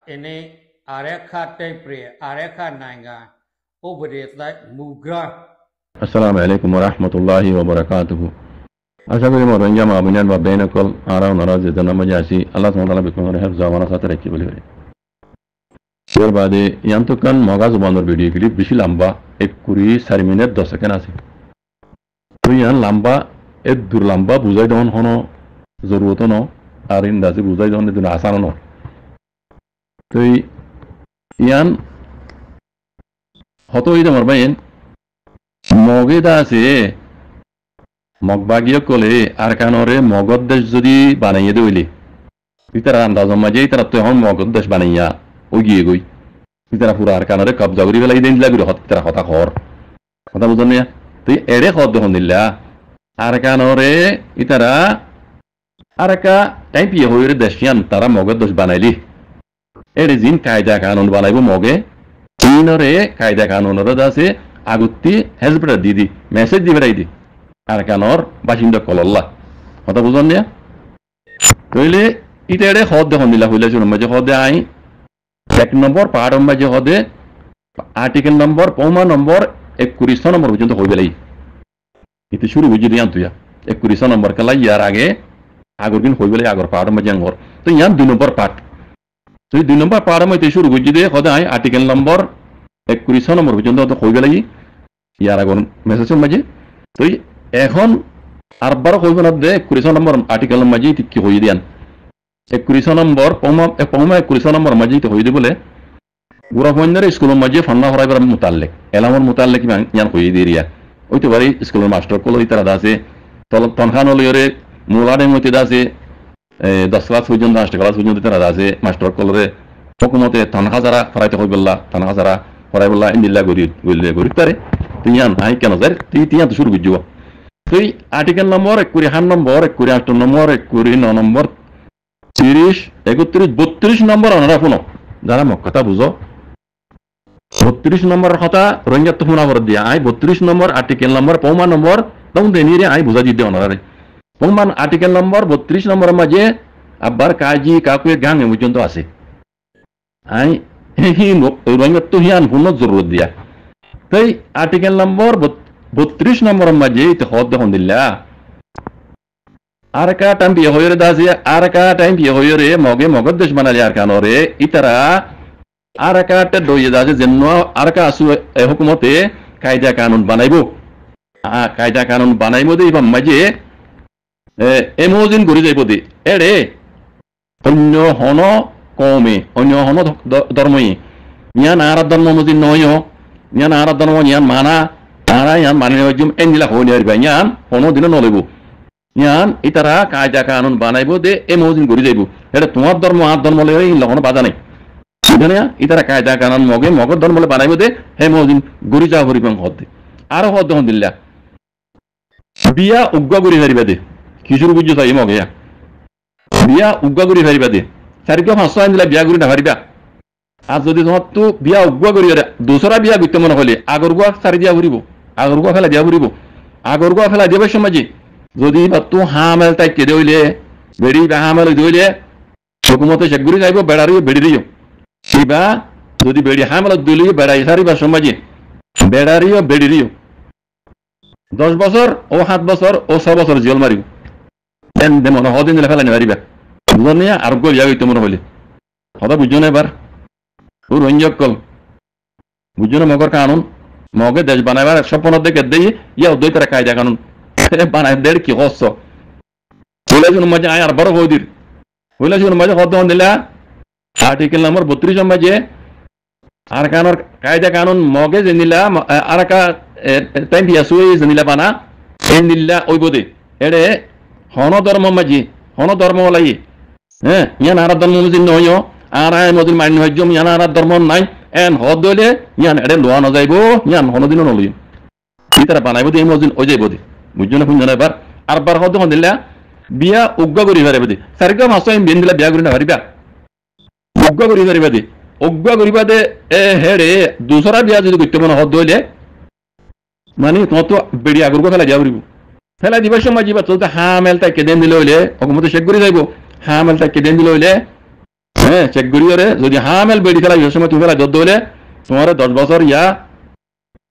ini areka tempe areka nanga obreta mugra. Assalamualaikum warahmatullahi wabarakatuh. Asa kuri mo ranja ma abunan ba bainakol ara na razi dana majasi Allah subhanahu wa ta'ala bikum hifza wa nasata rakki boli bari. Shor bade yanto kan moga zubanor video clip bishi lamba ek kuri 4 minute 10 second আছে তো ইয়ান লম্বা এক দূর লম্বা বুঝাই দন হনো জরুরত ন আর ইন্দাসি বুঝাই দন দিন আসান ন তো ইয়ান হতো ইদা মারবাইন মগে দা আছে মগবাগিয় কলে আর কানরে মগদ্দেশ যদি বানাইয়ে দইলে ইতারা আন্দাজ মাঝে ইতারা তো এখন মগদ্দেশ বানাইয়া ও গিয়ে গই ইতারা পুরা আর কানরে কবজা করি বেলা ইদিন লাগি হত ইতারা কথা খর কথা বুঝন না তুই এড়ে খদ দেখুন দিল্লা আর কানরে ইতারা আরকা টাইম পিয়ে হইরে দেশিয়ান তারা মগদ্দেশ বানাইলি এড়ে জিন কায়দা কানুন বানাইবো মগে তিনরে কায়দা কানুনরে দাসে আগুত্তি হেজবড়া দিদি মেসেজ দি বেড়াই দি আর কানর বাসিন্দা কলল্লা কথা বুঝন না কইলে ইটা এড়ে খদ দেখুন দিলা হইলে শুনুন মাঝে খদে আই 1 নম্বর পার্ট মাঝে খদে আর্টিকেল নম্বর পৌমা নম্বর 21 নম্বর পর্যন্ত হইবে লাই ইতে শুরু বুঝি দিয়ান তুইয়া 21 নম্বর কালাই ইয়ার আগে আগর দিন হইবে লাই আগর পার্ট মাঝে আঙ্গর তো ইয়ান 2 নম্বর পার্ট তো 2 নম্বর পার্ট মাঝে শুরু বুঝি দে খদে আই আর্টিকেল নম্বর 21 নম্বর পর্যন্ত তো হইবে লাই ইয়ার আগর মেসেজের মাঝে তো এখন আরবার হইবে না দে 21 নম্বর আর্টিকেল মাঝে কি হই দিয়ান 21 নম্বর পৌমা 21 নম্বর মাঝে তো হই দি বলে গুরা ফন্ডারে স্কুলের মাঝে ফান্না হরাইবার মুতাল্লিক এলামর মুতাল্লিক ইয়ান হই দিরিয়া ওইতে বাড়ি স্কুলের মাস্টার কল ইতারা দাসে তনখান লইরে মুলাডে মতে দাসে 10 ক্লাস পর্যন্ত 8 ক্লাস পর্যন্ত তারা দাসে মাস্টার কলরে হকুমতে তনখা যারা ফরাইতে হইবল্লা তনখা যারা ফরাইবল্লা ইন্দিল্লা গরি তারেতিয়ান আই কেন যার তিয়া তো শুরু বুঝিব তুই article number 21 number 28 number 29 number 30 31 32 number অনরা ফোন যারা মক কথা বুঝো 32 নম্বর কথা রঞ্জাত ফোনা ভর দিয়া আই 32 নম্বর আর্টিকেল নম্বর পৌমা নম্বর দাউন দেনিরে আই বুঝা দি দে অনরারে পৌমান আর্টিকেল নম্বর 32 নম্বর মাঝে আবার কাজি কাকুয়ে গাং পর্যন্ত আছে আই হি রঞ্জাত তো হিয়ান ফোন জরুরত দিয়া তাই আর্টিকেল নম্বর 32 নম্বর মাঝে ইতে হদ দেখুন দিল্লা আরকা টাইম বিয়ে হইরে দাসি আরকা টাইম বিয়ে হইরে মগে মগদ্দেশ বানালি আর কানরে ইতারা আরকাতে দইয়ে দাসে যেন আরকা আসু হুকুমতে কায়দা কানুন বানাইবো কায়দা কানুন বানাইবো দে ইবাম মাঝে এমোজিন গরি যাইব দে এড়ে অন্য হন কমে অন্য হন ধর্মই ইয়ান আর ধর্ম মজিন নয় ইয়ান আর ধর্ম ইয়ান মানা তারা ইয়ান মানে হইজুম এনিলা হইনি আরবা ইয়ান কোনো দিন নলইব ইয়ান ইতারা কায়দা কানুন বানাইবো দে এমোজিন গরি যাইব এটা তোমার ধর্ম আর ধর্ম লই লগন বাধা নাই বুঝানিয়া ইতারা কায়দা কানুন মগে মগর ধর্ম বানাইবো দে হে মজিন গরি যা হরিবাং হদ দে আর হদ হন দিল্লা বিয়া উগ্গা গরি হারিবা দে কিশোর বুঝছো তাই মগে বিয়া উগ্গা গরি হারিবা দে সারিকে হাসা দিলা বিয়া গরি না হারিবা আর যদি তোমার তো বিয়া উগ্গা গরি হারে দোসরা বিয়া গইতে মনে হলে আগর গুয়া সারি দিয়া ঘুরিব আগর গুয়া ফেলা দিয়া ঘুরিব আগর গুয়া ফেলা দেবে সমাজে যদি তো হামেল তাই কেদে হইলে বেড়ি বা হামেল দইলে হুকুমতে শেখগুড়ি যাইব বেড়ারিও বেড়ি দিও সিবা যদি বেড়ি হামেল দিলি বেড়াই সারিবা সমাজে বেড়ারিও বেড়ি দিও 10 বছর ও 7 বছর ও 6 বছর জেল মারিব দেন দে মনে হদিন দিলে ফেলা নিবারিবা বুঝল নিয়া আর গো ইয়া হইতে মনে হইলে কথা বুঝো না এবার ও রঞ্জক কল বুঝো না মগর কানুন মগে দেশ বানাইবার স্বপ্ন দেখে দেই ইয়া দই তারা কায়দা কানুন বানাই দেড় কি হস হইলে শুনুন মাঝে আয় আর বড় হইদির হইলে শুনুন মাঝে হদ দিলা আর্টিকেল নম্বর 32 মাঝে আর কানুন কায়দা কানুন মগে জেনিলা আর কা টাইম দিয়া সুই জেনিলা বানা এনিলা ওইবদে এড়ে হন ধর্ম মাঝে হন ধর্ম লাই হ্যাঁ ইয়ান আর ধর্ম মজিন নয় আর আয় মজিন মান্য হইজম ইয়ান আর ধর্ম নাই এন হদ দইলে ইয়ান এড়ে লোয়া না যাইবো ইয়ান হনদিন নলই ইতারা বানাইবো দে মজিন ওই যাইবো দে বুঝছো না শুনছো না এবার আর বার হদ হন দিলা বিয়া উগ্গা করি হারিবা দে সারিকা মাস আমি বেন দিলা বিয়া করি না হারিবা উগ্গা করি হারিবা দে উগ্গা করিবা দে এ হেড়ে দুসরা বিয়া যদি করতে মনে হদ দইলে মানে তোমার তো বেড়ি আগর গো ফেলা যাবরিব ফেলা দিবার সময় যাবা চলতে হামেল তাই কেদেন দিলে হইলে হুকুমতে শেখ করি যাইব হামেল তাই কেদেন দিলে হইলে হ্যাঁ চেক করিওরে যদি হামেল বেড়ি ফেলা এই সময় তুমি ফেলা যত হলে তোমার 10 বছর ইয়া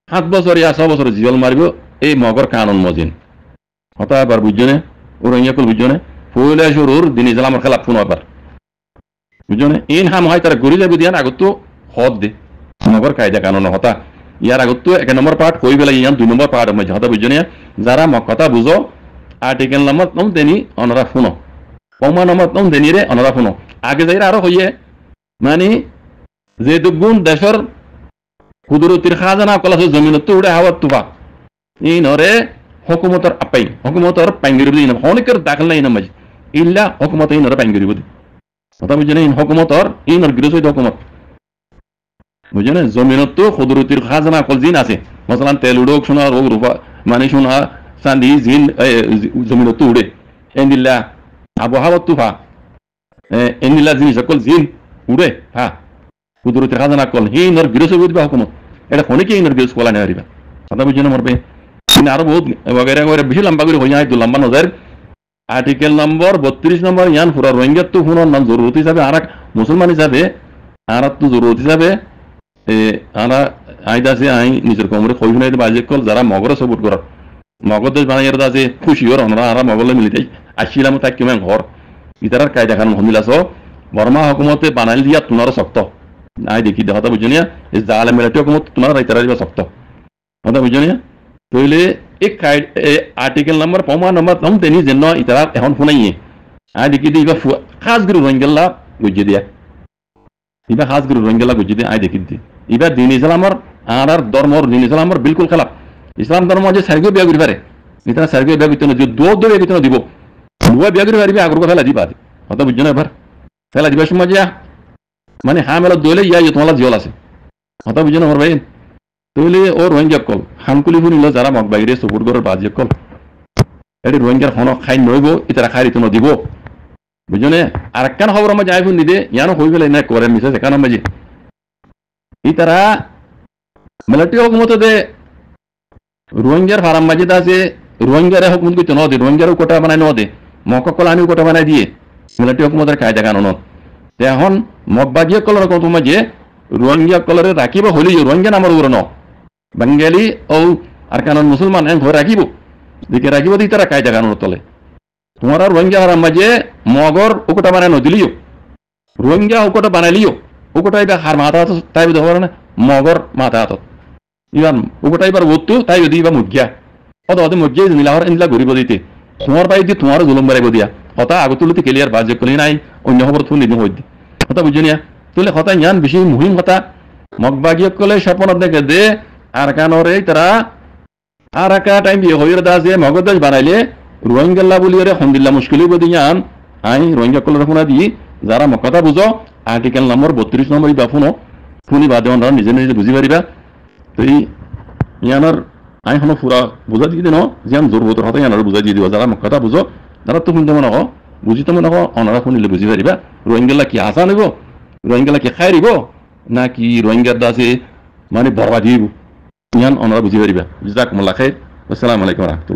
7 বছর ইয়া 6 বছর জিওল মারিব এই মগর কানুন মজিন হতা আবার বুঝজনে ওর ইয়াকুল বুঝজনে ফুলে শুরুর দিন ইসলামের খেলাফ শুনো আবার বুঝজনে ইন হাম হয় তারা গড়ি যাবে দিয়ান আগত হদ দে মগর কায়দা কানুন হতা ইয়ার আগত 1 নম্বর পার্ট কই বেলা ইয়ান 2 নম্বর পার্ট মধ্যে হতা বুঝজনে যারা মক কথা বুঝো আর্টিকেল নাম্বার তম দেনি অনরা শুনো কমা নাম্বার তম দেনি রে অনরা শুনো আগে যাইরা আরো হইয়ে মানে যে দুগুণ দেশের কুদরতির খাজানা কলাস জমিনত উড়ে হাওয়াত তুফা ই নরে হুকুমতর আপাই হুকুমতর পাঙ্গিরি দিন অনেকের দাখল নাই নামাজ ইল্লা হুকুমত ই নরে পাঙ্গিরি বুঝি কথা বুঝেন ইন হুকুমতর ই নর গিরসই হুকুমত বুঝেন জমিনত কুদরতির খাজানা কল জিন আছে মাসালান তেল উড়োক সোনা রোগ রূপা মানে সোনা চাঁদি জিন জমিনত উড়ে এন্দিল্লা আবহাওয়াত তুফা এন্দিল্লা জিনিস সকল জিন উড়ে হ্যাঁ কুদরতের খাজানা কল হি নর গিরসই বুঝবা হুকুমত এটা কোনে ইনর গিরস কলা নেই পারিবা কথা বুঝেন মরবে আরো বহুত বগেরা বগেরা বেশি লম্বা করে হইয়া তো লম্বা নজর আর্টিকেল নম্বর 32 নম্বর ইয়ান পুরা রোহিঙ্গা তো হুনর নাম জরুরত হিসাবে আর মুসলমান হিসাবে আর তো জরুরত হিসাবে আরা আইদাসে আই নিজের কমরে কই শুনাইতে বাজে কল যারা মগরে সাপোর্ট কর মগর দেশ বানাইয়ের দাসে খুশি হর আমরা আর মগলে মিলিতাই আসিলাম তাই কেমন ঘর ইতারার কায়দা খান হমিলাস বর্মা হুকুমতে বানাইল দিয়া তোমার শক্ত আই দেখি দেখা বুঝনিয়া এই জালে মেলাটি হুকুমত তোমার ইতারা দিবা শক্ত কথা বুঝনিয়া তইলে এক আর্টিকেল নাম্বার পমা নাম্বার তম তেনি যেন ইতারা এখন শুনাইয়ে আই দেখি দিবা খাস গুরু রঙ্গেল্লা বুঝে দিয়া ইবা খাস গুরু রঙ্গেল্লা বুঝে দিয়া আই দেখি দি ইবা দিন ইসলামর আর ধর্মর দিন ইসলামর বিলকুল খেলাফ ইসলাম ধর্ম যে সার্গো বিয়া করি পারে ইতারা সার্গো বিয়া করতে দিব দো বিয়া করতে দিব দুয়া বিয়া করি পারবি আগর ফেলা দিবা কথা বুঝছো না এবার ফেলা দিবার সময় যা মানে হামেলা দলে ইয়া তোমালা জিওল আছে কথা বুঝছো না আমার ভাই তইলে ও রোহিঙ্গা কল হানকুলি ফুনিল যারা মগ বাইরে সপুর গরের বাজে কল এটি রোহিঙ্গার হন খাই নইব ইতারা খাই রিতন দিব বুঝনে আর একখান খবর আমার যাই ফুন নিদে ইয়ানো হই গেলে না করে মিছে সেখানে মাঝে ইতারা মিলিটারি হুকুমত দে রোহিঙ্গার ফারাম মাঝে আছে রোহিঙ্গারে হুকুমত করতে ন দে রোহিঙ্গারও কোটা বানাই ন দে মক কলানিও কোটা বানাই দিয়ে মিলিটারি হুকুমতের কায়দা কানুন এখন মগ বাজিয়ে কলর কত মাঝে রোহিঙ্গা কলরে রাখিব হলি রোহিঙ্গা নামের উপর ন বাঙ্গালি ও আর কারণ মুসলমান ঘরে রাখিব দিকে রাখিব দি তারা কায়দা কানুন তলে তোমার আর রোহিঙ্গা হারাম মাঝে মগর ওকটা বানাই নদিলিও রোহিঙ্গা ওকটা বানাইলিও ওকটা এবার হার মাথা হাত তাই ধর না মগর মাথা হাত ইবার ওকটা এবার ওতু তাই যদি বা মুখিয়া অত অত মুখিয়া নীলাহর ইনলা ঘুরিব দিতে তোমার বাড়ি দিয়ে তোমার জুলুম বাড়াইব দিয়া হতা আগতুলিতে ক্লিয়ার বাজে কলি নাই অন্য খবর থুন নিদি হই কথা বুঝিনিয়া তুলে কথা ইয়ান বেশি মুহিম কথা মগবাগিয়ে কলে স্বপ্ন দেখে দে আর কানরে তারা আর একা টাইম দিয়ে হইর দাস দিয়ে মগদাস বানাইলে রোহিঙ্গাল্লা বলি রে হন্দিল্লা মুশকিল বদি ইয়ান আই রোহিঙ্গা কলে ফোনা দি যারা কথা বুঝো আর্টিকেল নম্বর 32 নম্বর বা ফোনো ফোনি বাদে অনরা নিজে নিজে বুঝি পারিবা তো ইয়ানোর আই হনো পুরা বুঝা দিয়ে দিন জিয়ান জোর বতর হতে ইয়ানোর বুঝা দিয়ে দিব যারা কথা বুঝো যারা তো শুনতে মনে হো বুঝিতে মনে হো অনরা শুনিলে বুঝি পারিবা রোহিঙ্গাল্লা কি আশা নেব রোহিঙ্গালা কি খাই দিব না কি রোহিঙ্গার দাসে মানে বরবাদি ইয়ান অনরা বুঝি পারিবা জাযাকুমুল্লাহ খাইর আসসালামু আলাইকুম ওয়া রাহমাতুল্লাহ।